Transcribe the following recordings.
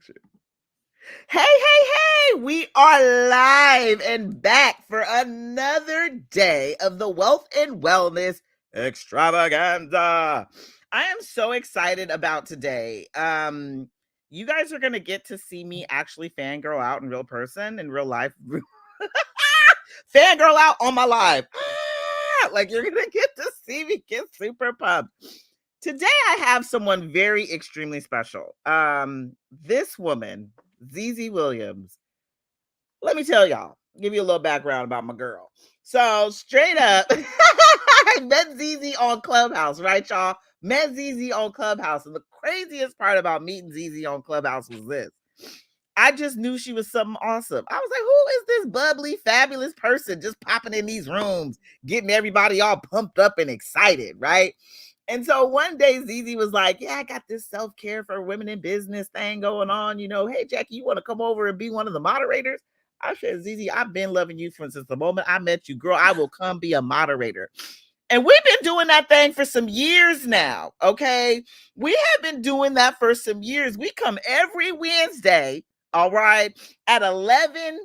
picture. Hey, hey, hey! We are live and back for another day of the Wealth and Wellness Extravaganza. I am so excited about today. You guys are gonna get to see me actually fangirl out in real person, in real life. Fangirl out on my live. Like you're gonna get to see me get super pumped. Today I have someone very extremely special. This woman, Zee Zee Williams. Let me tell y'all, give you a little background about my girl. So straight up, I met Zee Zee on Clubhouse, right, y'all? Met Zee Zee on Clubhouse, and the craziest part about meeting Zee Zee on Clubhouse was this. I just knew she was something awesome. I was like, who is this bubbly, fabulous person just popping in these rooms, getting everybody all pumped up and excited, right? And so one day Zee Zee was like, yeah, I got this self-care for women in business thing going on. Hey, Jackie, you want to come over and be one of the moderators? I said, Zee Zee, I've been loving you since the moment I met you, girl. I will come be a moderator. And we've been doing that thing for some years now, okay? We have been doing that for some years. We come every Wednesday, all right, at 11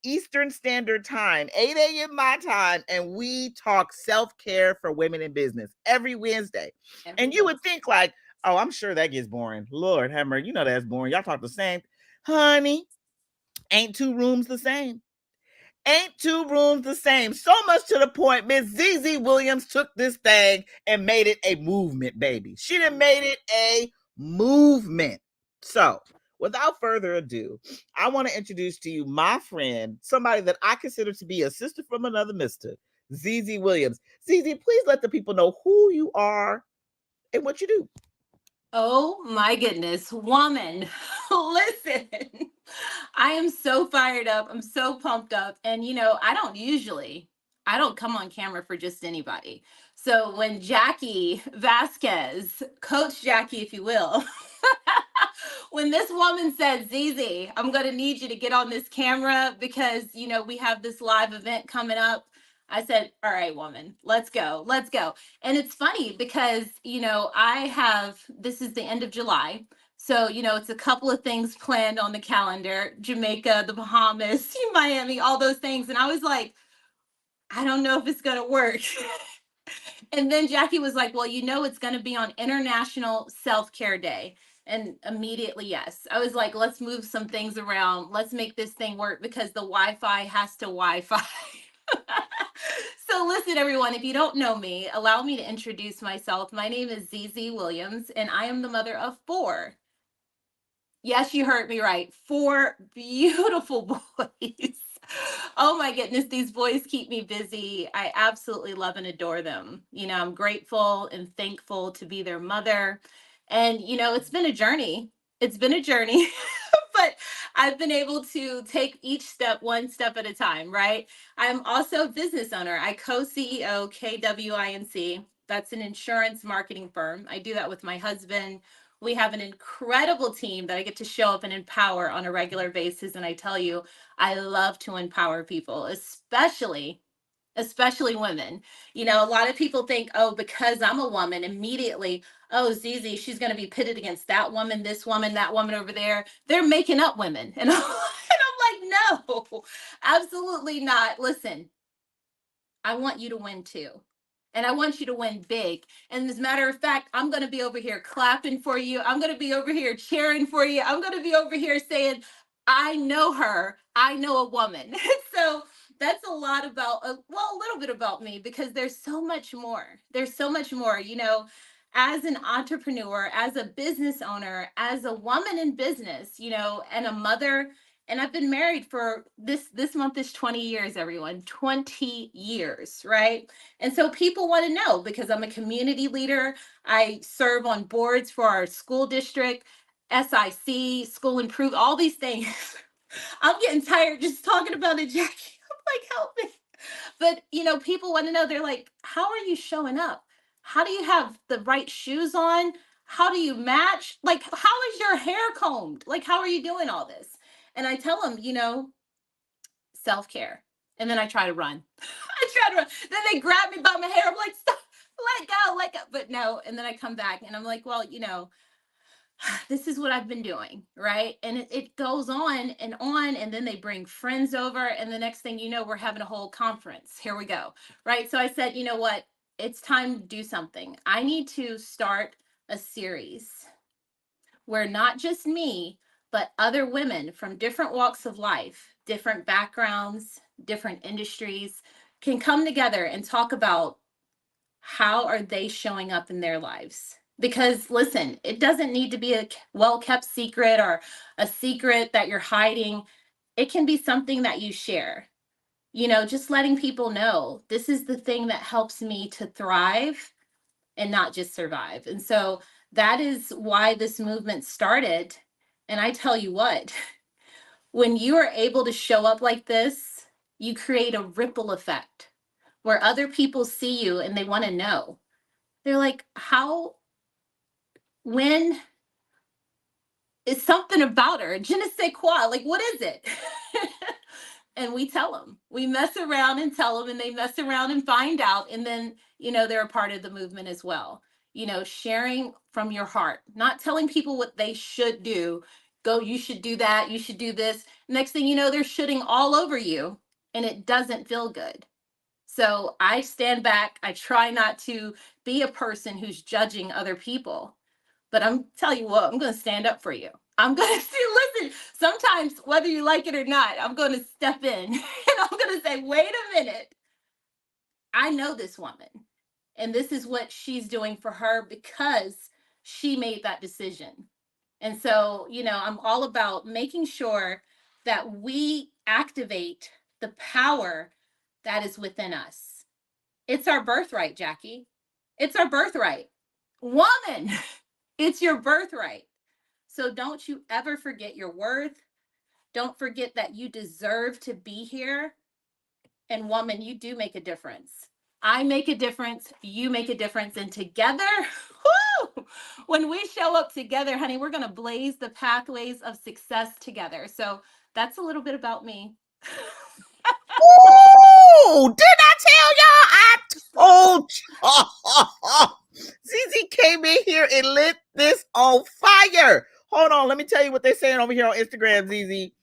Eastern Standard Time, 8 a.m. my time, and we talk self-care for women in business every Wednesday. And you would think like, oh, I'm sure that gets boring. Lord have mercy, that's boring. Y'all talk the same. Honey, ain't two rooms the same. Ain't two rooms the same. So much to the point, Miss Zee Zee Williams took this thing and made it a movement, baby. She done made it a movement. So, without further ado, I want to introduce to you my friend, somebody that I consider to be a sister from another mister, Zee Zee Williams. Zee Zee, please let the people know who you are and what you do. Oh my goodness, woman. Listen, I am so fired up. I'm so pumped up. And I don't come on camera for just anybody. So when Jackie Vasquez, Coach Jackie, if you will, when this woman said, Zee Zee, I'm going to need you to get on this camera because, we have this live event coming up. I said, all right, woman, let's go. Let's go. And it's funny because, this is the end of July. So, it's a couple of things planned on the calendar, Jamaica, the Bahamas, Miami, all those things. And I was like, I don't know if it's going to work. And then Jackie was like, well, it's going to be on International Self-Care Day. And immediately, yes. I was like, let's move some things around. Let's make this thing work because the Wi-Fi has to Wi-Fi. So listen, everyone, if you don't know me, allow me to introduce myself. My name is Zee Zee Williams, and I am the mother of 4. Yes, you heard me right. 4 beautiful boys. Oh my goodness, these boys keep me busy. I absolutely love and adore them. I'm grateful and thankful to be their mother. And, it's been a journey. It's been a journey. But I've been able to take each step one step at a time, right? I'm also a business owner. I co-CEO KWINC. That's an insurance marketing firm. I do that with my husband. We have an incredible team that I get to show up and empower on a regular basis. And I tell you, I love to empower people, especially women. A lot of people think, oh, because I'm a woman, immediately, oh, Zee Zee, she's going to be pitted against that woman, this woman, that woman over there. They're making up women. And I'm like, no, absolutely not. Listen, I want you to win too. And I want you to win big. And as a matter of fact, I'm going to be over here clapping for you. I'm going to be over here cheering for you. I'm going to be over here saying, I know her. I know a woman. So that's a lot about, a little bit about me because there's so much more. There's so much more, as an entrepreneur, as a business owner, as a woman in business, and a mother. And I've been married for this month is 20 years, everyone. 20 years, right? And so people want to know because I'm a community leader. I serve on boards for our school district, SIC, school improve, all these things. I'm getting tired just talking about it, Jackie. I'm like, help me. But, people want to know, they're like, how are you showing up? How do you have the right shoes on? How do you match? Like, how is your hair combed? Like, how are you doing all this? And I tell them, self-care. And then I try to run. I try to run. Then they grab me by my hair. I'm like, stop, let go, let go. But no. And then I come back and I'm like, well, this is what I've been doing, right? And it goes on and on. And then they bring friends over. And the next thing you know, we're having a whole conference. Here we go, right? So I said, you know what? It's time to do something. I need to start a series where not just me, but other women from different walks of life, different backgrounds, different industries can come together and talk about how are they showing up in their lives. Because listen, it doesn't need to be a well kept secret or a secret that you're hiding. It can be something that you share. Just letting people know this is the thing that helps me to thrive and not just survive. And so that is why this movement started. And I tell you what, when you are able to show up like this, you create a ripple effect where other people see you and they want to know. They're like, how, when is something about her? Je ne sais quoi. Like, what is it? And we tell them. We mess around and tell them, and they mess around and find out. And then, they're a part of the movement as well. Sharing from your heart, not telling people what they should do. Go, you should do that. You should do this. Next thing you know, they're shitting all over you, and it doesn't feel good. So I stand back. I try not to be a person who's judging other people. But I'm tell you what, I'm going to stand up for you. I'm going to say, listen, sometimes whether you like it or not, I'm going to step in and I'm going to say, wait a minute. I know this woman and this is what she's doing for her because she made that decision. And so, I'm all about making sure that we activate the power that is within us. It's our birthright, Jackie. It's our birthright. Woman, it's your birthright. So don't you ever forget your worth. Don't forget that you deserve to be here. And woman, you do make a difference. I make a difference. You make a difference. And together, whoo, when we show up together, honey, we're going to blaze the pathways of success together. So that's a little bit about me. Ooh, did I tell y'all? I told y'all. Zee Zee came in here and lit this on fire. Hold on, let me tell you what they're saying over here on Instagram, Zee Zee.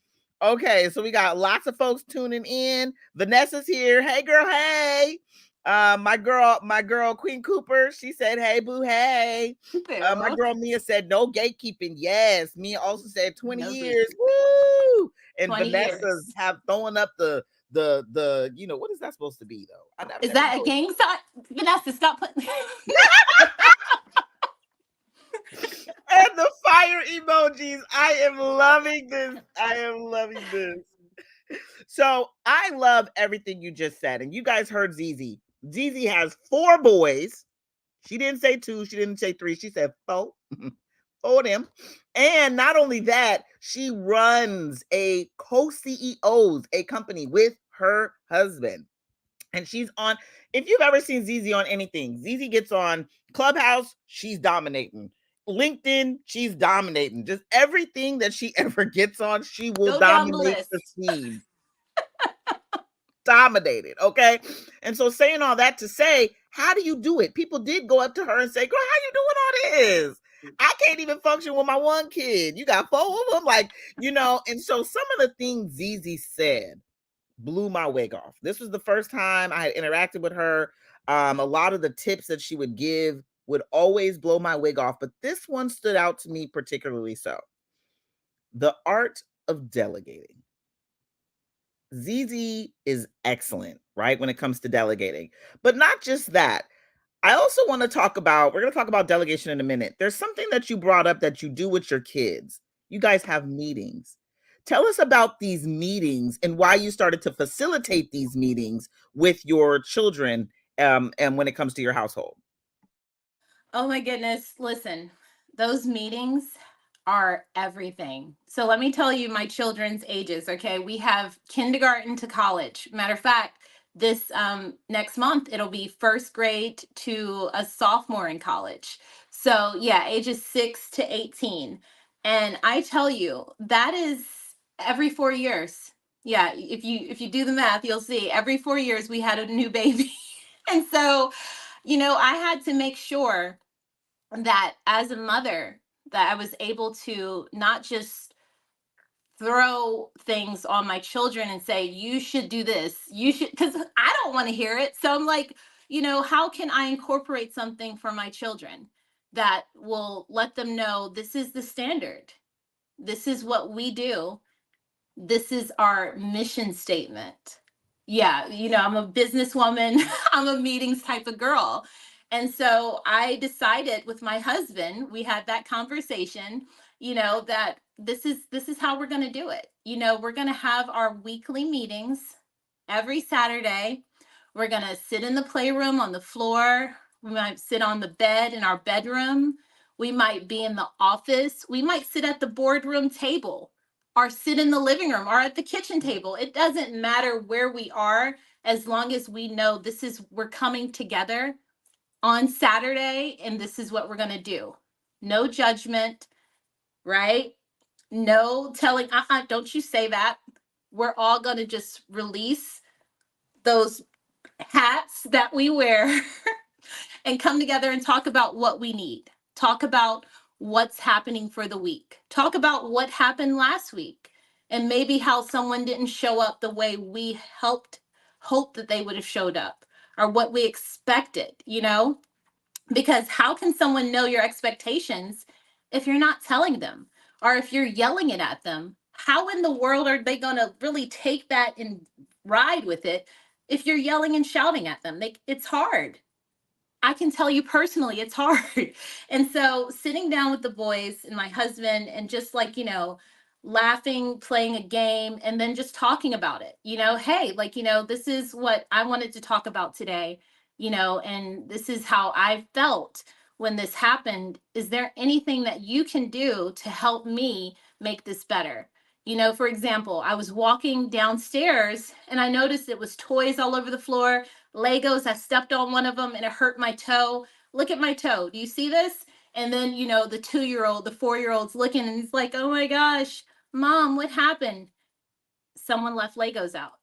Okay, so we got lots of folks tuning in. Vanessa's here. Hey, girl. Hey. My girl, Queen Cooper. She said, "Hey, boo, hey." My girl Mia said, "No gatekeeping." Yes, Mia also said 20 No years. Woo! And 20 Vanessa's years. have throwing up the what is that supposed to be though? I Is never that know. a gang sign? Vanessa, stop putting. And the fire emojis. I am loving this. I am loving this. So I love everything you just said. And you guys heard Zee Zee. Zee Zee has 4 boys. She didn't say 2. She didn't say 3. She said 4. 4 of them. And not only that, she runs a co-CEOs, a company with her husband. And she's on, if you've ever seen Zee Zee on anything, Zee Zee gets on Clubhouse, she's dominating. LinkedIn, she's dominating. Just everything that she ever gets on, she will Go down the dominate list. the scene. Dominated, okay? And so saying all that to say, how do you do it? People did go up to her and say, "Girl, how you doing all this? I can't even function with my one kid. You got 4 of them." Like, and so some of the things Zee Zee said blew my wig off. This was the first time I had interacted with her. A lot of the tips that she would give would always blow my wig off, but this one stood out to me particularly so. The art of delegating. Zee Zee is excellent, right, when it comes to delegating. But not just that. I also want to we're going to talk about delegation in a minute. There's something that you brought up that you do with your kids. You guys have meetings. Tell us about these meetings and why you started to facilitate these meetings with your children and when it comes to your household. Oh my goodness. Listen, those meetings are everything. So let me tell you my children's ages. Okay. We have kindergarten to college. Matter of fact, this next month, it'll be first grade to a sophomore in college. So yeah, ages 6 to 18. And I tell you, that is every 4 years. Yeah, if you do the math, you'll see every 4 years we had a new baby. And so I had to make sure that as a mother, that I was able to not just throw things on my children and say, you should do this, you should, because I don't want to hear it. So I'm like, how can I incorporate something for my children that will let them know this is the standard? This is what we do. This is our mission statement. Yeah, I'm a businesswoman, I'm a meetings type of girl. And so I decided with my husband, we had that conversation, that this is how we're going to do it. We're going to have our weekly meetings every Saturday. We're going to sit in the playroom on the floor. We might sit on the bed in our bedroom. We might be in the office. We might sit at the boardroom table or sit in the living room or at the kitchen table. It doesn't matter where we are, as long as we know we're coming together on Saturday and this is what we're going to do. No judgment, right? No telling, don't you say that. We're all going to just release those hats that we wear and come together and talk about what we need. Talk about what's happening for the week. Talk about what happened last week and maybe how someone didn't show up the way we hope that they would have showed up, or what we expected, because how can someone know your expectations if you're not telling them, or if you're yelling it at them? How in the world are they going to really take that and ride with it if you're yelling and shouting at them? It's hard. I can tell you personally, it's hard. And so sitting down with the boys and my husband and just like, laughing, playing a game, and then just talking about it, hey, like, this is what I wanted to talk about today, and this is how I felt when this happened. Is there anything that you can do to help me make this better? For example, I was walking downstairs and I noticed it was toys all over the floor. Legos. I stepped on one of them and it hurt my toe. Look at my toe. Do you see this? And then, the 2-year-old, the 4-year-old's looking and he's like, oh my gosh, mom, what happened? Someone left Legos out.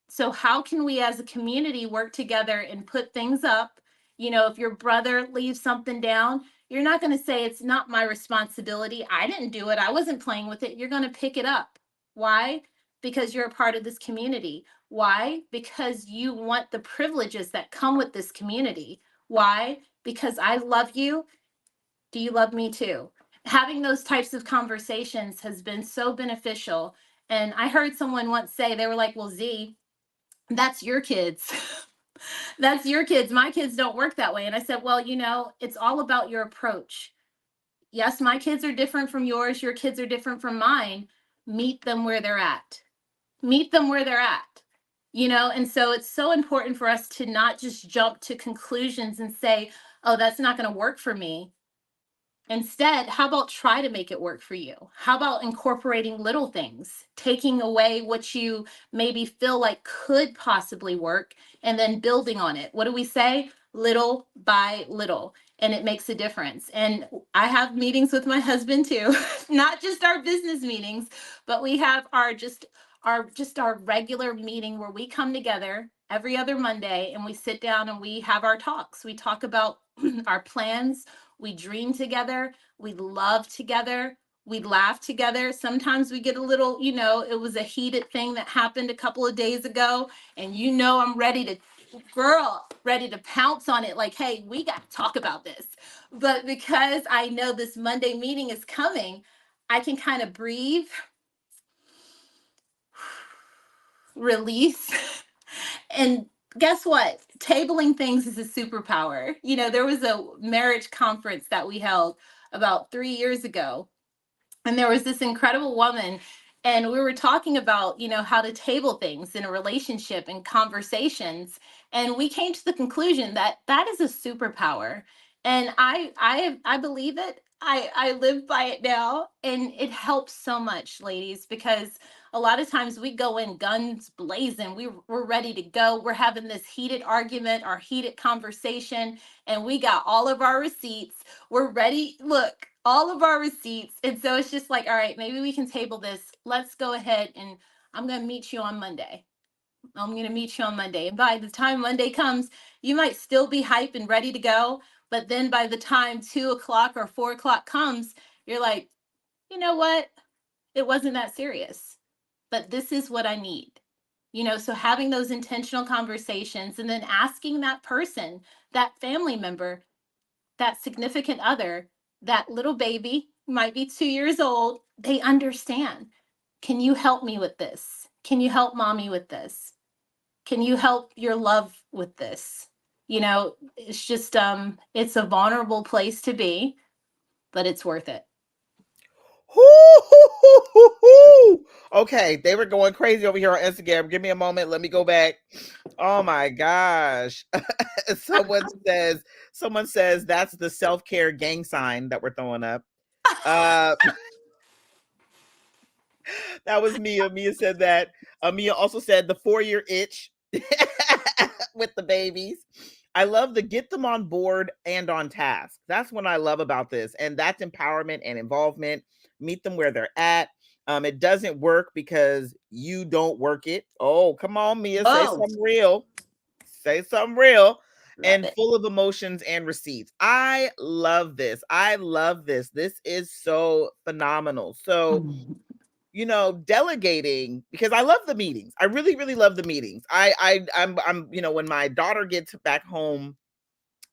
So, how can we as a community work together and put things up? If your brother leaves something down, you're not going to say it's not my responsibility. I didn't do it. I wasn't playing with it. You're going to pick it up. Why? Because you're a part of this community. Why? Because you want the privileges that come with this community. Why? Because I love you. Do you love me too? Having those types of conversations has been so beneficial. And I heard someone once say, they were like, well, Z, that's your kids. That's your kids. My kids don't work that way. And I said, well, it's all about your approach. Yes, my kids are different from yours. Your kids are different from mine. Meet them where they're at. Meet them where they're at. And so it's so important for us to not just jump to conclusions and say, oh, that's not going to work for me. Instead, how about try to make it work for you? How about incorporating little things, taking away what you maybe feel like could possibly work, and then building on it? What do we say? Little by little. And it makes a difference. And I have meetings with my husband too, not just our business meetings, but we have our regular meeting where we come together every other Monday and we sit down and we have our talks. We talk about our plans. We dream together. We love together. We laugh together. Sometimes we get a little, it was a heated thing that happened a couple of days ago. And I'm ready to pounce on it. Like, hey, we got to talk about this. But because I know this Monday meeting is coming, I can kind of breathe, release, and guess what? Tabling things is a superpower. There was a marriage conference that we held about 3 years ago, and there was this incredible woman, and we were talking about, how to table things in a relationship and conversations, and we came to the conclusion that that is a superpower. And I believe it. I live by it now, and it helps so much, ladies, because a lot of times we go in guns blazing. We're ready to go. We're having this heated argument or heated conversation, and we got all of our receipts. We're ready. Look, all of our receipts. And so it's just like, all right, maybe we can table this. Let's go ahead, and I'm going to meet you on Monday. I'm going to meet you on Monday. And by the time Monday comes, you might still be hype and ready to go. But then by the time 2 o'clock or 4 o'clock comes, you're like, you know what? It wasn't that serious, but this is what I need. So having those intentional conversations and then asking that person, that family member, that significant other, that little baby might be 2 years old, they understand. Can you help me with this? Can you help mommy with this? Can you help your love with this? It's just it's a vulnerable place to be, but it's worth it. Hoo, hoo, hoo, hoo, hoo. Okay, they were going crazy over here on Instagram. Give me a moment. Let me go back. Oh my gosh. someone someone says that's the self-care gang sign that we're throwing up. Uh that was Mia. Mia said that. Mia also said the 4-year itch with the babies. I love the get them on board and on task. That's what I love about this. And that's empowerment and involvement. Meet them where they're at. It doesn't work because you don't work it. Oh, come on, Mia. Say Oh, something real. Say something real. love And it. full of emotions and receipts. I love this. I love this. This is so phenomenal. So, delegating, because I love the meetings. I really, really love the meetings. I'm when my daughter gets back home,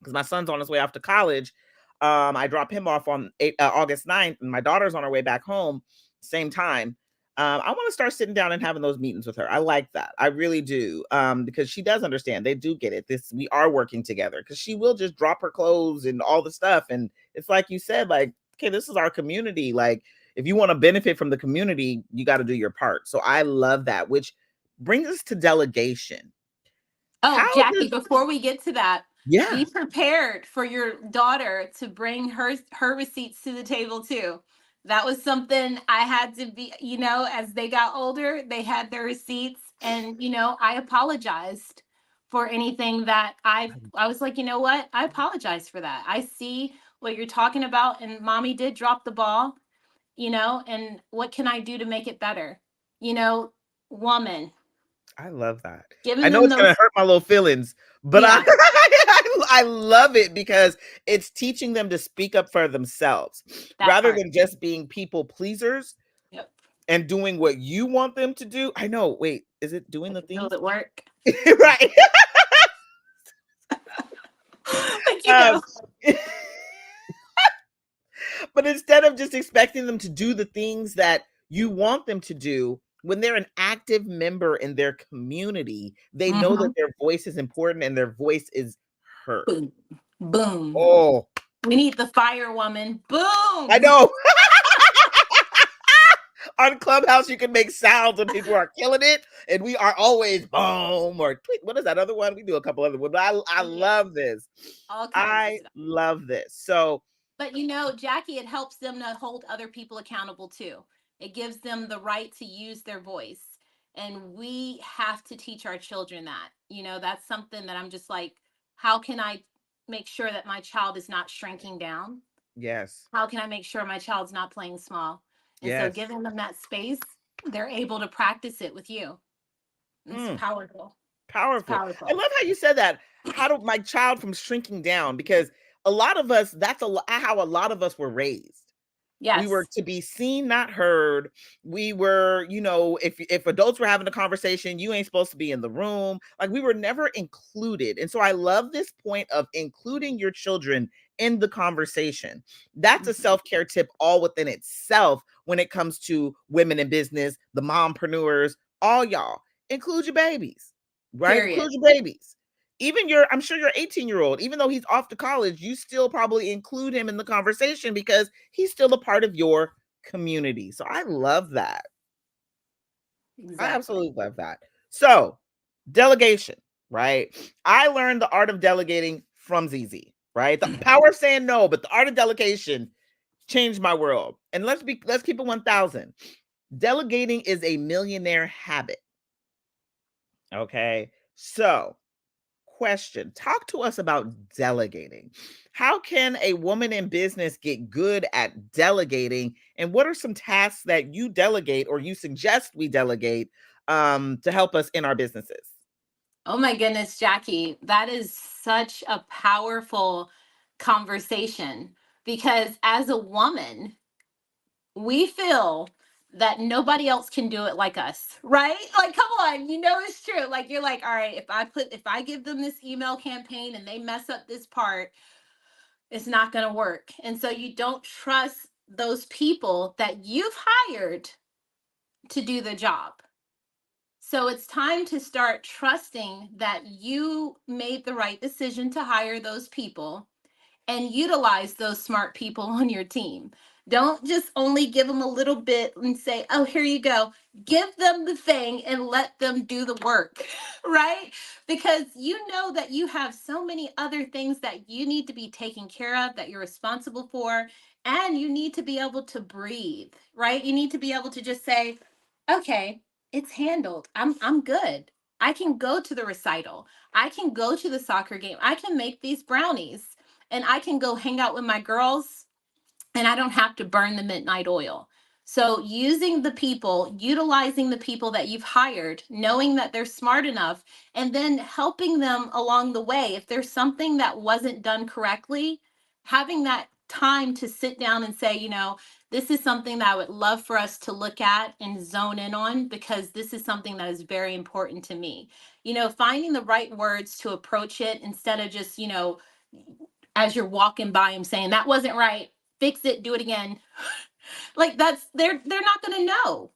because my son's on his way off to college, I drop him off on August 9th, and my daughter's on her way back home, same time. I want to start sitting down and having those meetings with her. I like that. I really do. Because she does understand. They do get it. We are working together, because she will just drop her clothes and all the stuff. And it's like you said, like, okay, this is our community. Like, if you want to benefit from the community, you got to do your part. So I love that, which brings us to delegation. Oh, How Jackie, does, before we get to that, yeah, be prepared for your daughter to bring her receipts to the table too. That was something I had to be, as they got older, they had their receipts, and I apologized for anything that I was like, you know what? I apologize for that. I see what you're talking about, and mommy did drop the ball, and what can I do to make it better? You know, woman, I love that. I giving know them it's gonna those. hurt my little feelings, but I Yeah, I love it, because it's teaching them to speak up for themselves that rather part. than just being people pleasers Yep. and doing what you want them to do. I know. Wait, is it doing the Those things? at work. Right. Like, um, but instead of just expecting them to do the things that you want them to do, when they're an active member in their community, they know that mhm. their voice is important and their voice is heard. Boom, boom. Oh, We need the fire woman. I Boom. know. On Clubhouse, you can make sounds when people are killing it, and we are always boom or tweet. What is that other one? We do a couple other ones. But I Yeah, love this. all kinds of I stuff. love this. So But Jackie, it helps them to hold other people accountable too. It gives them the right to use their voice. And we have to teach our children that. That's something that I'm just like, how can I make sure that my child is not shrinking down? yes, How can I make sure my child's not playing small? And so yes, giving them that space, they're able to practice it with you. It's mm, powerful. It's powerful. I powerful. love how you said that. How do my child from shrinking down? Because a lot of us, how a lot of us were raised. We were Yes. to be seen, not heard. We were, if adults were having a conversation, you ain't supposed to be in the room. Like, we were never included. And so I love this point of including your children in the conversation. That's a Mhm. self-care tip all within itself when it comes to women in business, the mompreneurs, all y'all. Include your babies, right? Include Period. your babies. Even I'm sure your 18-year-old, even though he's off to college, you still probably include him in the conversation because he's still a part of your community. So I love that. I Exactly. absolutely love that. So, delegation, right? I learned the art of delegating from Zee Zee, right? The power of saying no, but the art of delegation changed my world. And let's keep it 1000. Delegating is a millionaire habit. Okay? So, question, talk to us about delegating. How can a woman in business get good at delegating, and what are some tasks that you delegate or you suggest we delegate to help us in our businesses? Oh my goodness, Jackie, that is such a powerful conversation because as a woman, we feel that nobody else can do it like us, right? Like, come on, it's true. Like, you're like, all right, if I give them this email campaign and they mess up this part, it's not going to work. And so you don't trust those people that you've hired to do the job. So it's time to start trusting that you made the right decision to hire those people and utilize those smart people on your team. Don't just only give them a little bit and say, oh, here you go. Give them the thing and let them do the work, right? Because you know that you have so many other things that you need to be taken care of, that you're responsible for, and you need to be able to breathe, right? You need to be able to just say, okay, it's handled. I'm good. I can go to the recital. I can go to the soccer game. I can make these brownies and I can go hang out with my girls and I don't have to burn the midnight oil. So, utilizing the people that you've hired, knowing that they're smart enough, and then helping them along the way. If there's something that wasn't done correctly, having that time to sit down and say, this is something that I would love for us to look at and zone in on because this is something that is very important to me. Finding the right words to approach it instead of just, as you're walking by them saying, that wasn't right, fix it, do it again. Like, they're not going to know.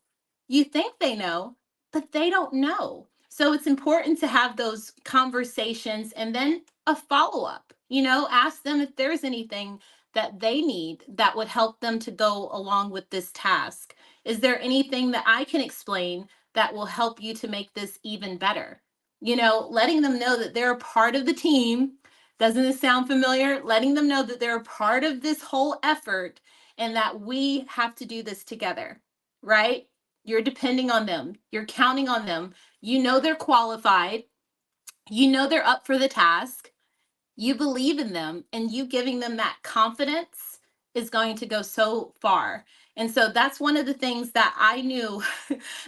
You think they know, but they don't know. So it's important to have those conversations and then a follow up. Ask them if there's anything that they need that would help them to go along with this task. Is there anything that I can explain that will help you to make this even better? Letting them know that they're a part of the team. Doesn't it sound familiar? Letting them know that they're a part of this whole effort and that we have to do this together, right? You're depending on them. You're counting on them. They're qualified. They're up for the task. You believe in them, and you giving them that confidence is going to go so far. And so that's one of the things that I knew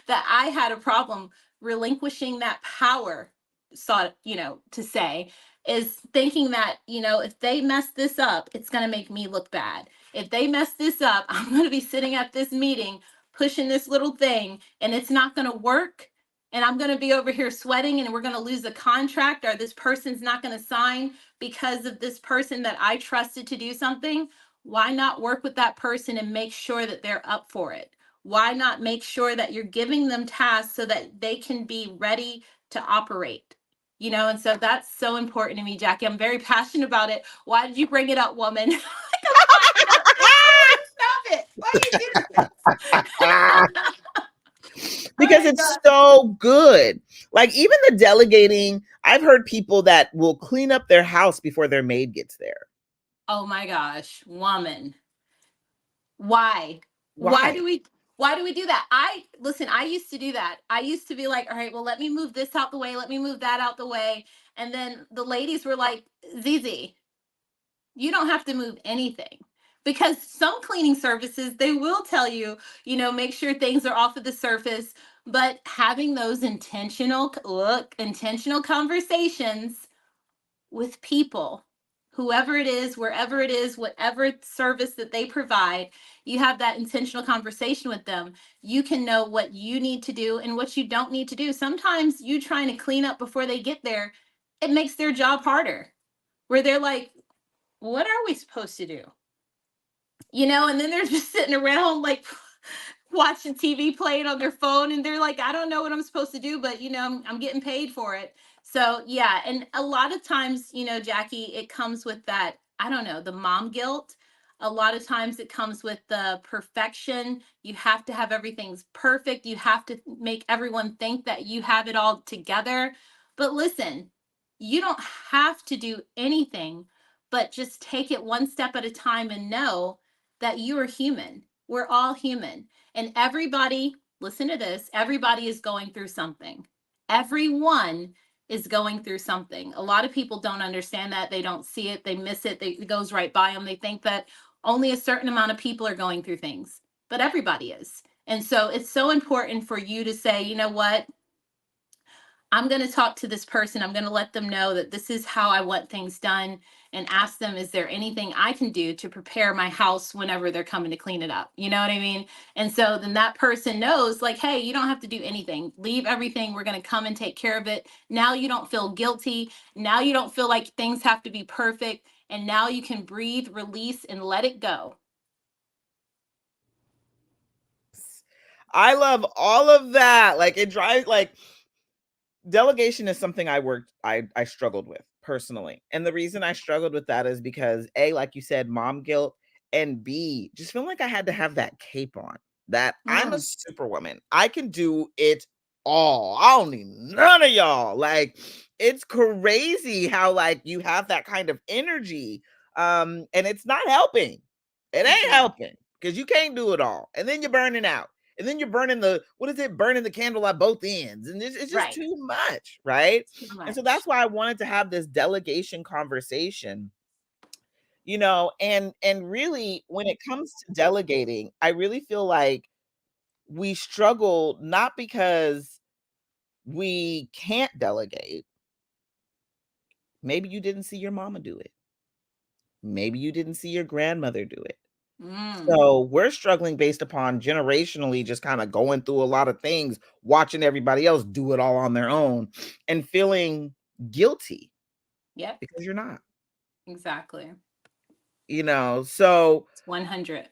that I had a problem relinquishing that power, to say, is thinking that, if they mess this up, it's going to make me look bad. If they mess this up, I'm going to be sitting at this meeting pushing this little thing and it's not going to work. And I'm going to be over here sweating and we're going to lose a contract, or this person's not going to sign because of this person that I trusted to do something. Why not work with that person and make sure that they're up for it? Why not make sure that you're giving them tasks so that they can be ready to operate? And so that's so important to me, Jackie. I'm very passionate about it. Why did you bring it up, woman? I'm fired up. Stop it. Why do you do this? Because Oh, it's so good. Like, even the delegating, I've heard people that will clean up their house before their maid gets there. oh my gosh, woman. Why? Why do we do that? I used to do that. I used to be like, all right, well, let me move this out the way, let me move that out the way. And then the ladies were like, Zee Zee, you don't have to move anything. Because some cleaning services, they will tell you, make sure things are off of the surface. But having those intentional conversations with people, whoever it is, wherever it is, whatever service that they provide, you have that intentional conversation with them. You can know what you need to do and what you don't need to do. Sometimes you trying to clean up before they get there, it makes their job harder, where they're like, what are we supposed to do? And then they're just sitting around like watching TV playing on their phone, and they're like, I don't know what I'm supposed to do, but I'm getting paid for it. So yeah, and a lot of times, Jackie, it comes with that, I don't know, the mom guilt. A lot of times it comes with the perfection. You have to have everything's perfect. You have to make everyone think that you have it all together. But listen, you don't have to do anything, but just take it one step at a time and know that you are human. We're all human. And everybody, listen to this, everybody is going through something. Everyone is going through something. A lot of people don't understand that. They don't see it. They miss it. It goes right by them. They think that only a certain amount of people are going through things, but everybody is. And so it's so important for you to say, you know what? I'm going to talk to this person. I'm going to let them know that this is how I want things done, and ask them, is there anything I can do to prepare my house whenever they're coming to clean it up? You know what I mean? And so then that person knows, like, hey, you don't have to do anything. Leave everything. We're going to come and take care of it. Now you don't feel guilty. Now you don't feel like things have to be perfect. And now you can breathe, release, and let it go. I love all of that. Like it drives like delegation is something I struggled with personally. And the reason I struggled with that is because A, like you said, mom guilt, and B, just feeling like I had to have that cape on. That I'm a Mm, superwoman. I can do it all. I don't need none of y'all. Like it's crazy how like you have that kind of energy. And it's not helping. It ain't mm-mm. helping because you can't do it all. And then you're burning out. And then you're burning the what is it? Burning the candle at both ends, and it's just Right. too much, right? Too And so that's much. why I wanted to have this delegation conversation, and really when it comes to delegating, I really feel like we struggle not because we can't delegate. Maybe you didn't see your mama do it. Maybe you didn't see your grandmother do it. Mm. So we're struggling based upon generationally just kind of going through a lot of things, watching everybody else do it all on their own and feeling guilty Yep. because you're not, Exactly. So It's 100.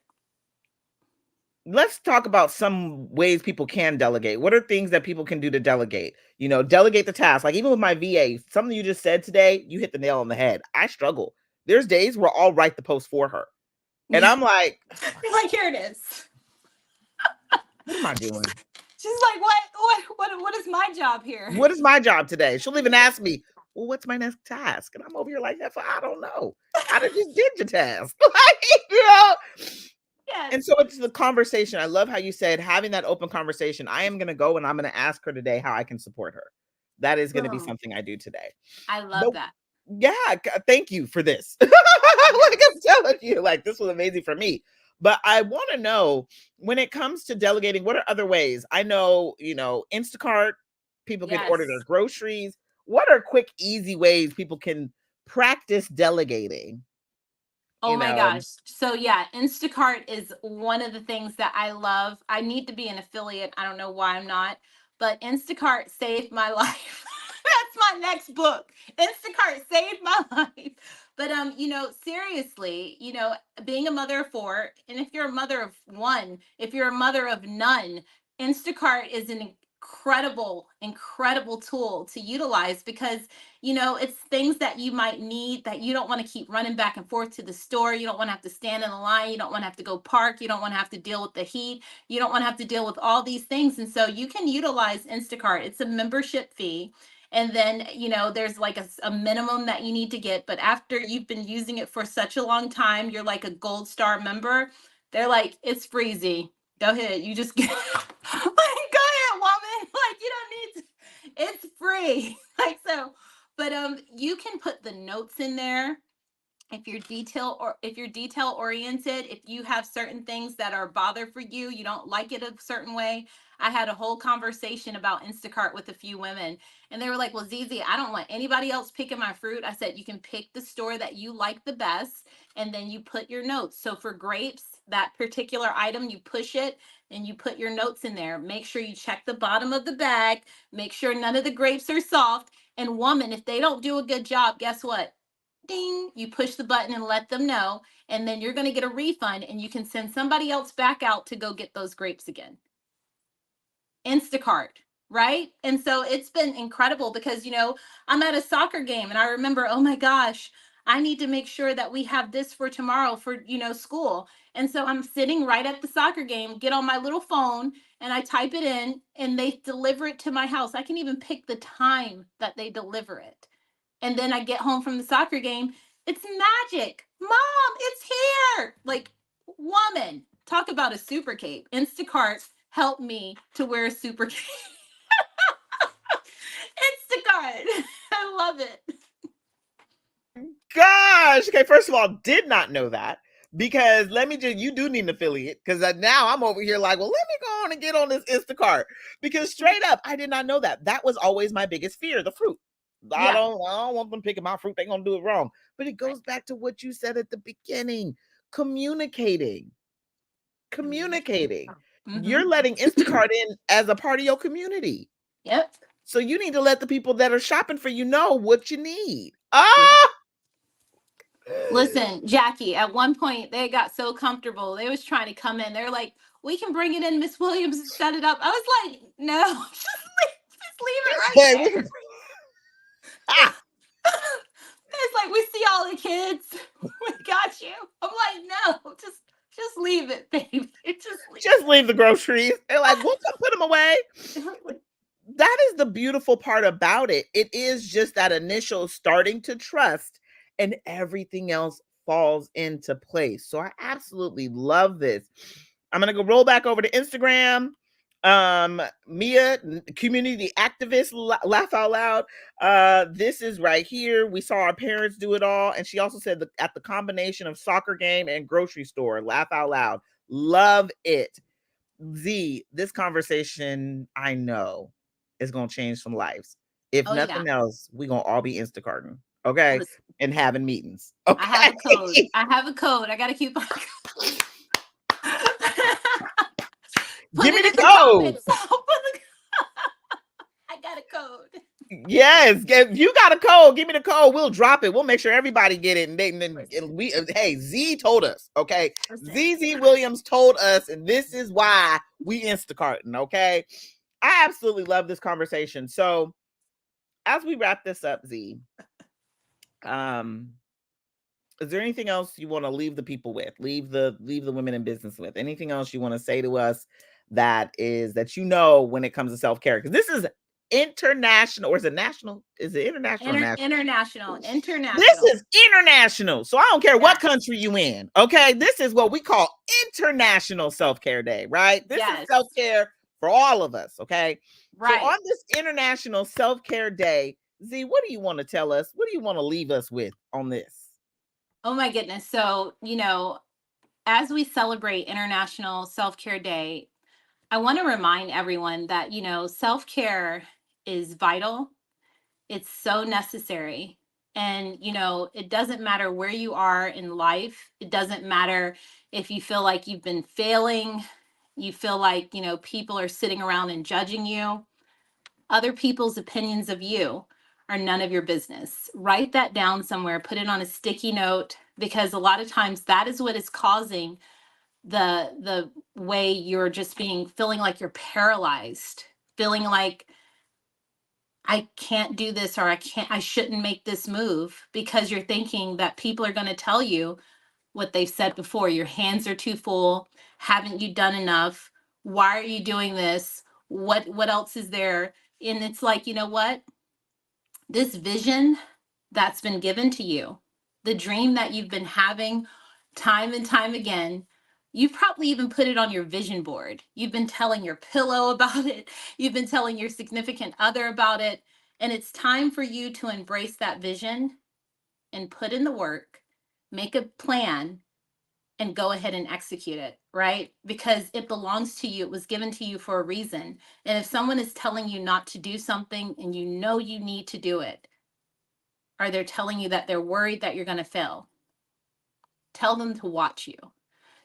let's talk about some ways people can delegate. What are things that people can do to delegate? Delegate the task. Like even with my VA, something you just said today, you hit the nail on the head. I struggle. There's days where I'll write the post for her. And Yeah. I'm like, You're like, here it is. what am I doing? She's like, what is my job here? What is my job today? She'll even ask me, well, what's my next task? And I'm over here like, that's I don't know. I just did your task. Like, Yes. And so it's the conversation. I love how you said having that open conversation. I am going to go and I'm going to ask her today how I can support her. That is going to be Boom. something I do today. I But love that. yeah, thank you for this. Like I'm Yes. telling you, like this was amazing for me. But I want to know when it comes to delegating, what are other ways? I know, Instacart, people can order their Yes. groceries. What are quick, easy ways people can practice delegating? Oh You my know, gosh. So yeah, Instacart is one of the things that I love. I need to be an affiliate. I don't know why I'm not, but Instacart saved my life. That's my next book. Instacart saved my life. But seriously, being a mother of four, and if you're a mother of one, if you're a mother of none, Instacart is an incredible tool to utilize, because it's things that you might need that you don't want to keep running back and forth to the store. You don't want to have to stand in the line. You don't want to have to go park. You don't want to have to deal with the heat. You don't want to have to deal with all these things. And so you can utilize Instacart. It's a membership fee. And then, there's like a minimum that you need to get. But after you've been using it for such a long time, you're like a gold star member. They're like, it's freezy. Go ahead. You just get, like, go ahead, woman. Like, you don't need to, it's free. Like, so, but you can put the notes in there. If you're detail oriented, if you have certain things that are bother for you, you don't like it a certain way. I had a whole conversation about Instacart with a few women, and they were like, well, Zee Zee, I don't want anybody else picking my fruit. I said, you can pick the store that you like the best, and then you put your notes. So for grapes, that particular item, you push it and you put your notes in there. Make sure you check the bottom of the bag, make sure none of the grapes are soft. And woman, if they don't do a good job, guess what? Ding, you push the button and let them know, and then you're going to get a refund, and you can send somebody else back out to go get those grapes again. Instacart, right? And so it's been incredible because, I'm at a soccer game and I remember, oh my gosh, I need to make sure that we have this for tomorrow for, school. And so I'm sitting right at the soccer game, get on my little phone, and I type it in, and they deliver it to my house. I can even pick the time that they deliver it. And then I get home from the soccer game. It's magic. Mom, it's here. Like, woman, talk about a super cape. Instacart helped me to wear a super cape. Instacart. I love it. gosh. Okay, first of all, did not know that. Because you do need an affiliate. Because now I'm over here like, well, let me go on and get on this Instacart. Because straight up, I did not know that. That was always my biggest fear, the fruit. I don't want them picking my fruit. They're going to do it wrong. But it goes back to what you said at the beginning, communicating. You're letting Instacart in as a part of your community. Yep. So you need to let the people that are shopping for you know what you need. Listen, Jackie, at one point they got so comfortable. They was trying to come in. They're like, we can bring it in, Miss Williams, and set it up. I was like, no, just leave it right there. It's like, we see all the kids. We got you. I'm like, no, just leave it, baby. Just leave the groceries. They're like, we'll come put them away. That is the beautiful part about it. It is just that initial starting to trust, and everything else falls into place. So I absolutely love this. I'm going to go roll back over to Instagram. Mia, community activist, laugh out loud. This is right here. We saw our parents do it all. And she also said at the combination of soccer game and grocery store, laugh out loud. Love it. Z, this conversation, I know, is going to change some lives. If nothing else, we're going to all be Instacarting. Okay. And having meetings. Okay. I have a code. I got to keep on. Give me the code. I got a code. Yes, you got a code. Give me the code. We'll drop it. We'll make sure everybody get it. Hey, Z told us. Okay, Zee Zee Williams told us, and this is why we Instacarting. Okay, I absolutely love this conversation. So, as we wrap this up, Z, is there anything else you want to leave the people with? Leave the women in business with? Anything else you want to say to us that when it comes to self-care? Because this is international, or is it national? Is it international? International. This is international. So I don't care what country you in. Okay. This is what we call International Self-Care Day, right? This is self-care for all of us. Okay. Right. So on this International Self-Care Day, Z, what do you want to tell us? What do you want to leave us with on this? Oh my goodness. So, as we celebrate International Self-Care Day, I want to remind everyone that, self-care is vital. It's so necessary. And, it doesn't matter where you are in life. It doesn't matter if you feel like you've been failing, you feel like, people are sitting around and judging you. Other people's opinions of you are none of your business. Write that down somewhere, put it on a sticky note, because a lot of times that is what is causing the way you're just feeling like you're paralyzed, feeling like I can't do this, or I shouldn't make this move, because you're thinking that people are going to tell you what they've said before. Your hands are too full. Haven't you done enough? Why are you doing this? What else is there? And it's like, you know what? This vision that's been given to you, the dream that you've been having time and time again, you've probably even put it on your vision board. You've been telling your pillow about it. You've been telling your significant other about it. And it's time for you to embrace that vision and put in the work, make a plan, and go ahead and execute it, right? Because it belongs to you. It was given to you for a reason. And if someone is telling you not to do something and you know you need to do it, or they're telling you that they're worried that you're going to fail, tell them to watch you.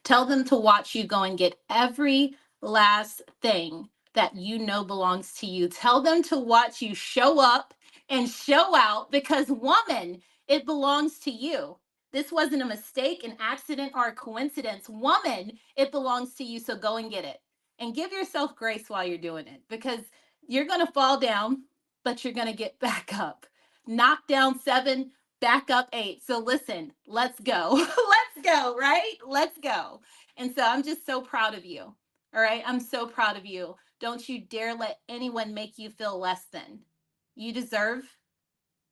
Tell them to watch you go and get every last thing that you know belongs to you. Tell them to watch you show up and show out, because woman, it belongs to you. This wasn't a mistake, an accident, or a coincidence. Woman, it belongs to you. So go and get it. And give yourself grace while you're doing it, because you're going to fall down, but you're going to get back up. Knock down 7, back up 8. So listen, let's go. Let's go, right? Let's go. And so I'm just so proud of you. All right. I'm so proud of you. Don't you dare let anyone make you feel less than. You deserve,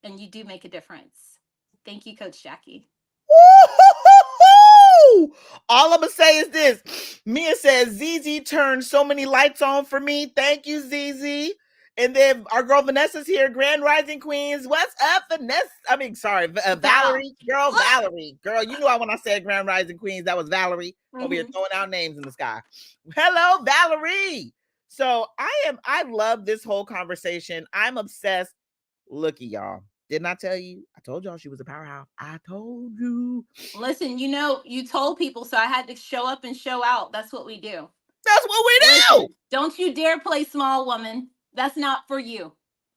and you do make a difference. Thank you, Coach Jackie. Woo-hoo-hoo-hoo! All I'm going to say is this. Mia says, Zee Zee turned so many lights on for me. Thank you, Zee Zee. And then our girl Vanessa's here, Grand Rising Queens. What's up, Vanessa? I mean, sorry, Valerie. Girl, Valerie. Girl, you knew I when I said Grand Rising Queens, that was Valerie over here throwing out names in the sky. Hello, Valerie. So I love this whole conversation. I'm obsessed. Looky, y'all. Didn't I tell you? I told y'all she was a powerhouse. I told you. Listen, you told people, so I had to show up and show out. That's what we do. That's what we do. Listen, don't you dare play small, woman. That's not for you.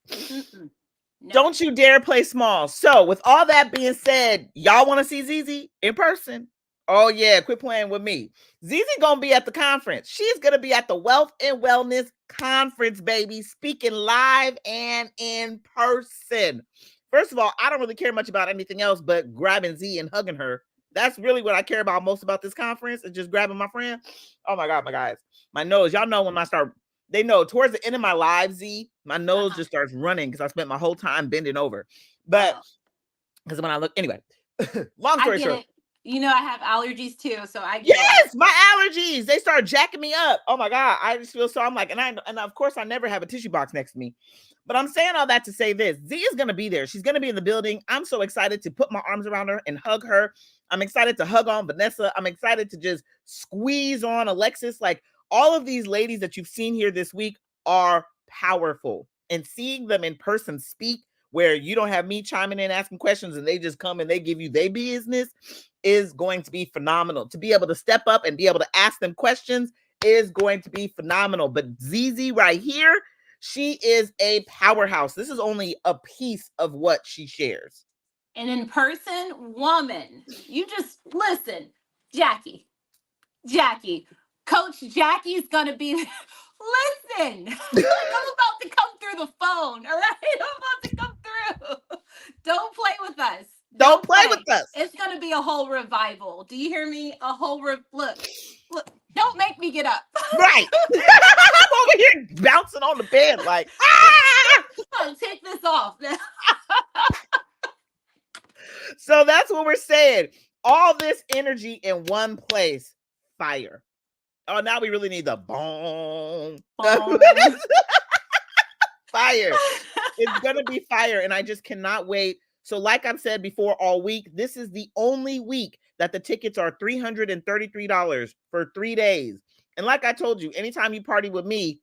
No. Don't you dare play small. So, with all that being said, y'all want to see Zee Zee in person? Oh yeah, quit playing with me. Zee Zee gonna be at the conference. She's gonna be at the Wealth and Wellness Conference, baby, speaking live and in person. First of all, I don't really care much about anything else but grabbing Z and hugging her. That's really what I care about most about this conference, is just grabbing my friend. Oh my God, my guys. My nose, y'all know when I start, they know towards the end of my live, Z, my nose just starts running because I spent my whole time bending over. But because when I look, anyway, long story short. I have allergies too, so I get yes, my allergies, they start jacking me up. Oh my God, I just feel so. I'm like, and of course I never have a tissue box next to me. But I'm saying all that to say this: Z is gonna be there. She's gonna be in the building. I'm so excited to put my arms around her and hug her. I'm excited to hug on Vanessa. I'm excited to just squeeze on Alexis. Like all of these ladies that you've seen here this week are powerful, and seeing them in person speak, where you don't have me chiming in asking questions and they just come and they give you their business, is going to be phenomenal. To be able to step up and be able to ask them questions is going to be phenomenal. But Zee Zee right here, she is a powerhouse. This is only a piece of what she shares. And in person, woman, you just listen, Jackie, Coach Jackie's gonna be. Listen, I'm about to come through the phone. All right, I'm about to come through. Don't play with us. Don't play with us. It's gonna be a whole revival. Do you hear me? A whole look. Don't make me get up. Right. I'm over here bouncing on the bed like, ah! Take this off. So that's what we're saying. All this energy in one place. Fire. Oh, now we really need the boom. Fire. It's going to be fire. And I just cannot wait. So like I've said before all week, this is the only week that the tickets are $333 for 3 days. And like I told you, anytime you party with me,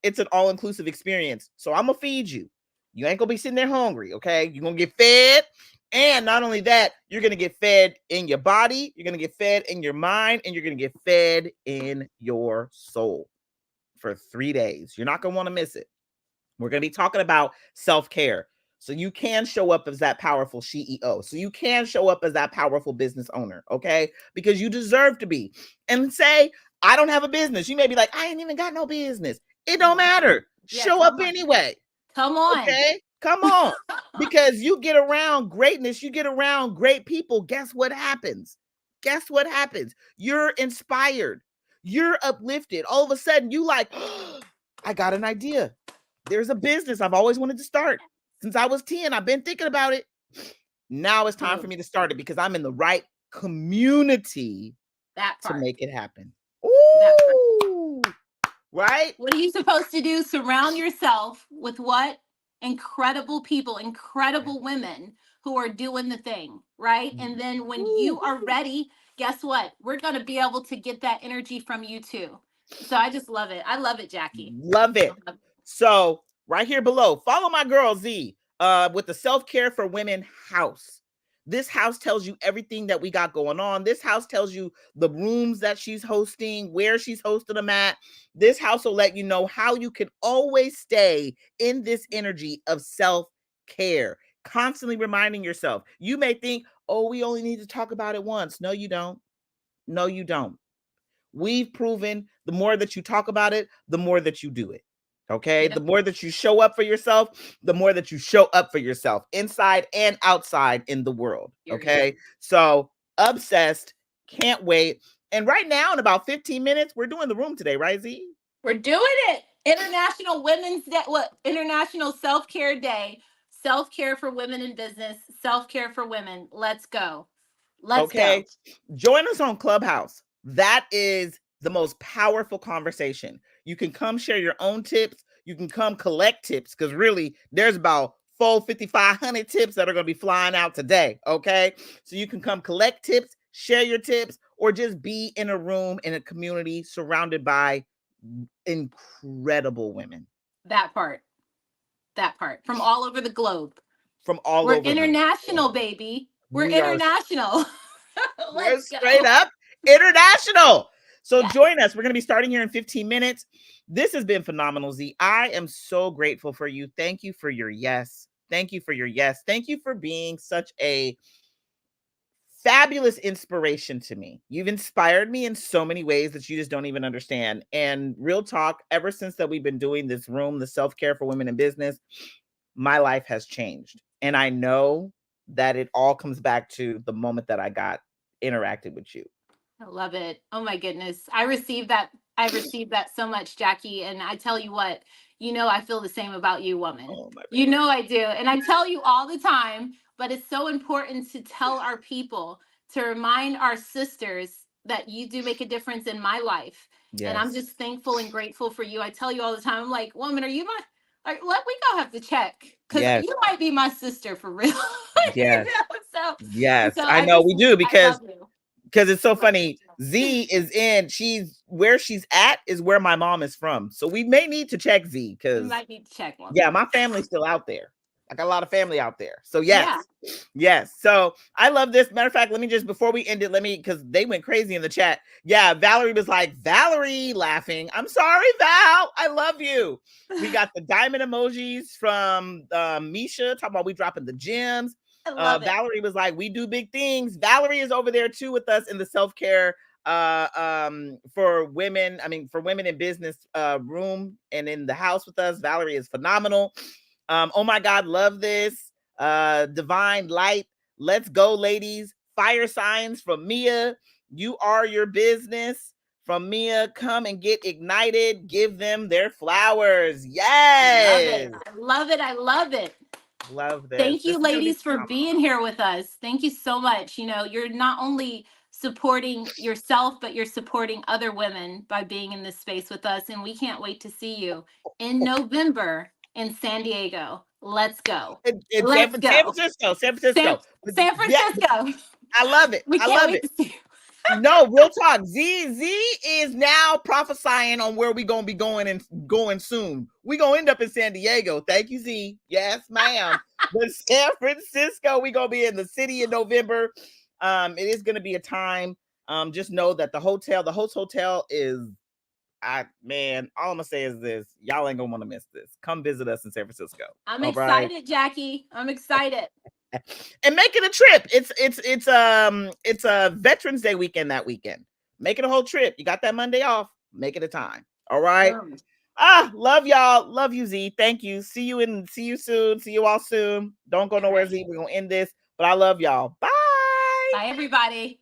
it's an all-inclusive experience. So I'm going to feed you. You ain't going to be sitting there hungry, okay? You're going to get fed. And not only that, you're going to get fed in your body, you're going to get fed in your mind, and you're going to get fed in your soul for 3 days. You're not going to want to miss it. We're going to be talking about self-care. So you can show up as that powerful CEO. So you can show up as that powerful business owner, okay? Because you deserve to be. And say, I don't have a business. You may be like, I ain't even got no business. It don't matter. Yeah, show up anyway. Come on. Okay? Come on. Because you get around greatness, you get around great people. Guess what happens? Guess what happens? You're inspired. You're uplifted. All of a sudden, you like, oh, I got an idea. There's a business I've always wanted to start. Since I was 10, I've been thinking about it. Now it's time for me to start it because I'm in the right community to make it happen. Ooh, right? What are you supposed to do? Surround yourself with what? Incredible people, incredible women who are doing the thing, right? And then when you are ready, guess what? We're going to be able to get that energy from you too. So I just love it. I love it, Jackie. Love it. So right here below, follow my girl Z with the Self-Care for Women house. This house tells you everything that we got going on. This house tells you the rooms that she's hosting, where she's hosting them at. This house will let you know how you can always stay in this energy of self-care, constantly reminding yourself. You may think, oh, we only need to talk about it once. No, you don't. No, you don't. We've proven the more that you talk about it, the more that you do it. Okay. Yep. The more that you show up for yourself, the more that you show up for yourself inside and outside in the world. Okay. So obsessed. Can't wait. And right now in about 15 minutes, we're doing the room today, right, Z? We're doing it. International Women's Day. What? International Self-Care Day. Self-care for women in business. Self-care for women. Let's go. Let's go. Join us on Clubhouse. That is the most powerful conversation. You can come share your own tips. You can come collect tips because really there's about 5,500 tips that are going to be flying out today. Okay. So you can come collect tips, share your tips, or just be in a room in a community surrounded by incredible women. That part. That part. From all over the globe. From all We're over the international, baby. We're we are international. we're Let's straight go. up international. So Yes. join us. We're going to be starting here in 15 minutes. This has been phenomenal, Z. I am so grateful for you. Thank you for your yes. Thank you for your yes. Thank you for being such a fabulous inspiration to me. You've inspired me in so many ways that you just don't even understand. And real talk, ever since that we've been doing this room, the self-care for women in business, my life has changed. And I know that it all comes back to the moment that I got interacted with you. I love it. Oh my goodness. I received that. I received that so much, Jackie. And I tell you what, I feel the same about you, woman. Oh my You baby. know I do. And I tell you all the time, but it's so important to tell our people, to remind our sisters that you do make a difference in my life. And I'm Yes. just thankful and grateful for you. I tell you all the time, I'm like, woman, are you my, like, let we go have to check because Yes. you might be my sister for real. Yes. So, Yes. so I know we do I love you. because it's so funny. Z is she's where she's at is where my mom is from. So we may need to check Z You because might need to check one. yeah, my family's still out there. I got a lot of family out there. So Yeah. yes. So I love this. Matter of fact, let me just before we end it, because they went crazy in the chat. Yeah, Valerie was like, Valerie laughing. I'm sorry, Val. I love you. We got the diamond emojis from Misha talking about we dropping the gems. I love it. Valerie was like, we do big things. Valerie is over there too with us in the self-care for women. I mean, for women in business room and in the house with us. Valerie is phenomenal. Oh my God, love this. Divine light. Let's go, ladies. Fire signs from Mia. You are your business. From Mia, come and get ignited. Give them their flowers. Yes. I love it. I love it. Love this. Thank you, This is gonna be ladies, for phenomenal. being here with us. Thank you so much. You're not only supporting yourself, but you're supporting other women by being in this space with us. And we can't wait to see you in November in San Diego. Let's go. In Let's San go. Francisco. San Yeah, Francisco. I love it. We I can't love wait it. to see you. No, real talk. Z is now prophesying on where we gonna be going and going soon. We gonna end up in San Diego. Thank you, Z. Yes, ma'am. But San Francisco, we gonna be in the city in November. It is gonna be a time. Just know that the host hotel is. All I'm gonna say is this: y'all ain't gonna want to miss this. Come visit us in San Francisco. I'm All right. excited, Jackie. I'm excited. And make it a trip. It's a Veterans Day weekend that weekend. Make it a whole trip. You got that Monday off. Make it a time. All right. Love y'all. Love you, Z. Thank you. See you soon. See you all soon. Don't go nowhere, Z. We're gonna end this. But I love y'all. Bye. Bye, everybody.